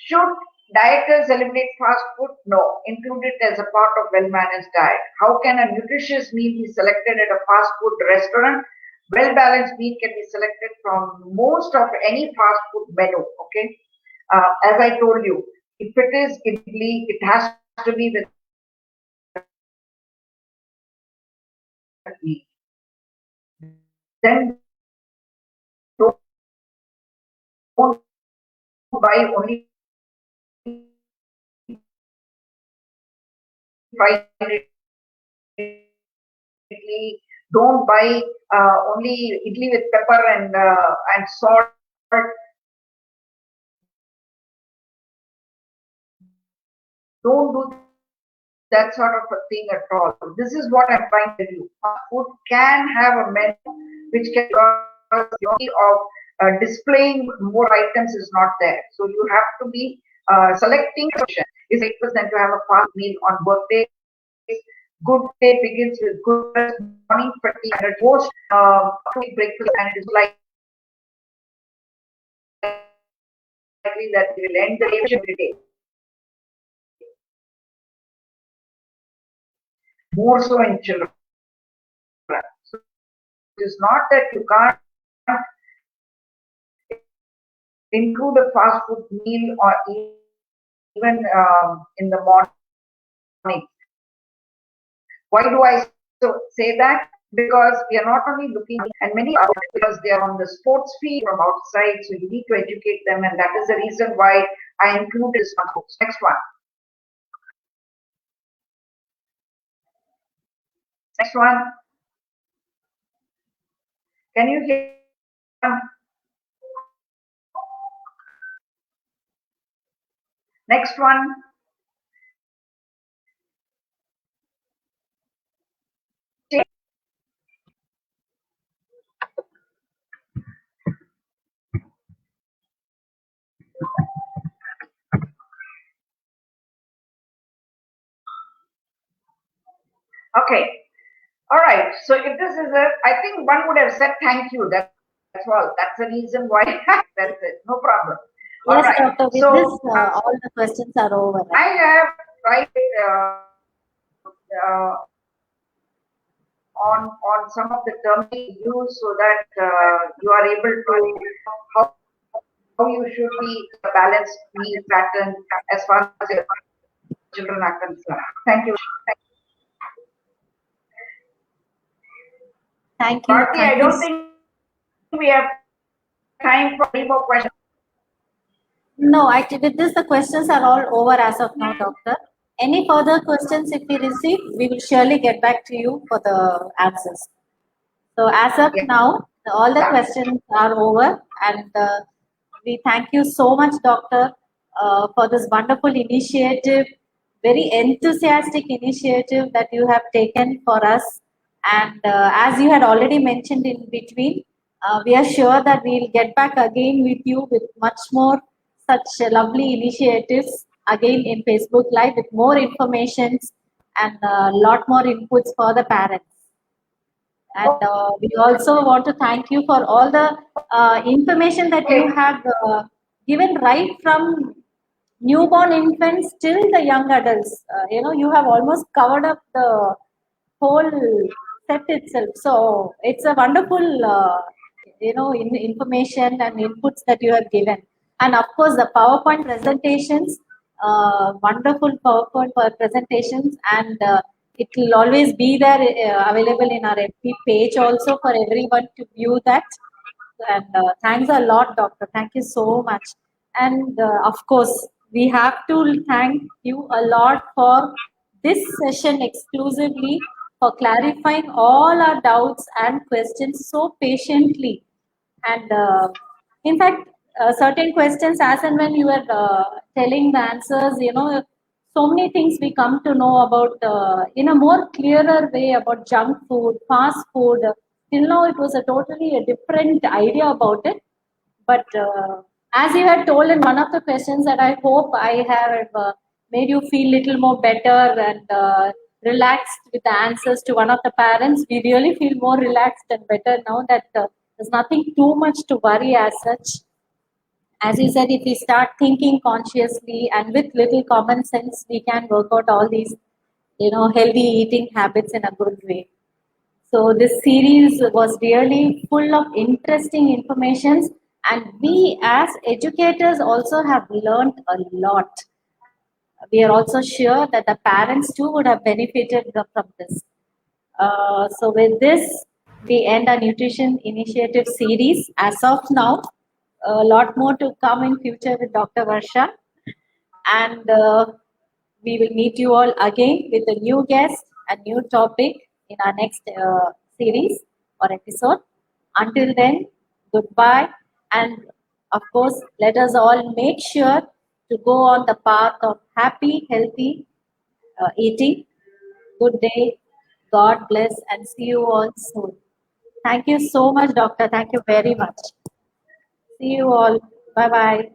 [SPEAKER 2] Should dieters eliminate fast food? No. Include it as a part of well-managed diet. How can a nutritious meal be selected at a fast food restaurant? Well-balanced meal can be selected from most of any fast food menu. Okay. As I told you, if it is idli, it has to be with meat. Then don't buy only fried idli. Don't buy only idli with pepper and salt. Don't do that sort of a thing at all. This is what I'm trying to do. Food can have a menu which can of displaying more items is not there. So you have to be selecting is than to have a fast meal on birthdays. Good day begins with good morning fatigue and at most breakfast, and it is likely that we will end the day every day. More so in children. So it is not that you can't include a fast food meal or even in the morning. Why do I say that? Because we are not only looking, and many are because they are on the sports field from outside, so you need to educate them, and that is the reason why I include this one. Next one. Next one. Can you hear? Next one. Okay. All right. So if this is I think one would have said thank you. That's all. That's the reason why. That's it. No problem. All
[SPEAKER 1] Yes,
[SPEAKER 2] right.
[SPEAKER 1] doctor. With
[SPEAKER 2] So
[SPEAKER 1] this, all the questions are over.
[SPEAKER 2] I have tried uh, on some of the terms used so that you are able to how you should be a balanced meal pattern as far as your children are concerned. Thank you.
[SPEAKER 1] Thank you.
[SPEAKER 2] Bharti, I
[SPEAKER 1] Thank you.
[SPEAKER 2] don't think we have time for any more questions.
[SPEAKER 1] No, actually, with this, the questions are all over as of now, doctor. Any further questions if we receive, we will surely get back to you for the answers. So as of
[SPEAKER 2] Yeah.
[SPEAKER 1] now, all the questions are over, and we thank you so much, doctor, for this wonderful initiative, very enthusiastic initiative that you have taken for us. And as you had already mentioned in between, we are sure that we'll get back again with you with much more such lovely initiatives again in Facebook Live with more information and a lot more inputs for the parents. And we also want to thank you for all the information that you have given right from newborn infants till the young adults. You have almost covered up the whole set itself. So it's a wonderful, information and inputs that you have given. And of course, the PowerPoint presentations, wonderful PowerPoint presentations, and it will always be there available in our FB page also for everyone to view that. And thanks a lot, doctor. Thank you so much. And of course, we have to thank you a lot for this session exclusively for clarifying all our doubts and questions so patiently. And in fact, certain questions, as and when you were telling the answers, so many things we come to know about in a more clearer way about junk food, fast food. Till now, it was a totally a different idea about it. But as you had told in one of the questions, that I hope I have made you feel little more better and relaxed with the answers to one of the parents. We really feel more relaxed and better now that there's nothing too much to worry as such. As you said, if we start thinking consciously and with little common sense, we can work out all these, healthy eating habits in a good way. So this series was really full of interesting informations, and we as educators also have learned a lot. We are also sure that the parents too would have benefited from this. So with this, we end our nutrition initiative series. As of now, a lot more to come in future with Dr. Varsha, and we will meet you all again with a new guest, a new topic in our next series or episode. Until then, goodbye, and of course, let us all make sure to go on the path of happy, healthy eating. Good day. God bless and see you all soon. Thank you so much, doctor. Thank you very much. See you all. Bye bye.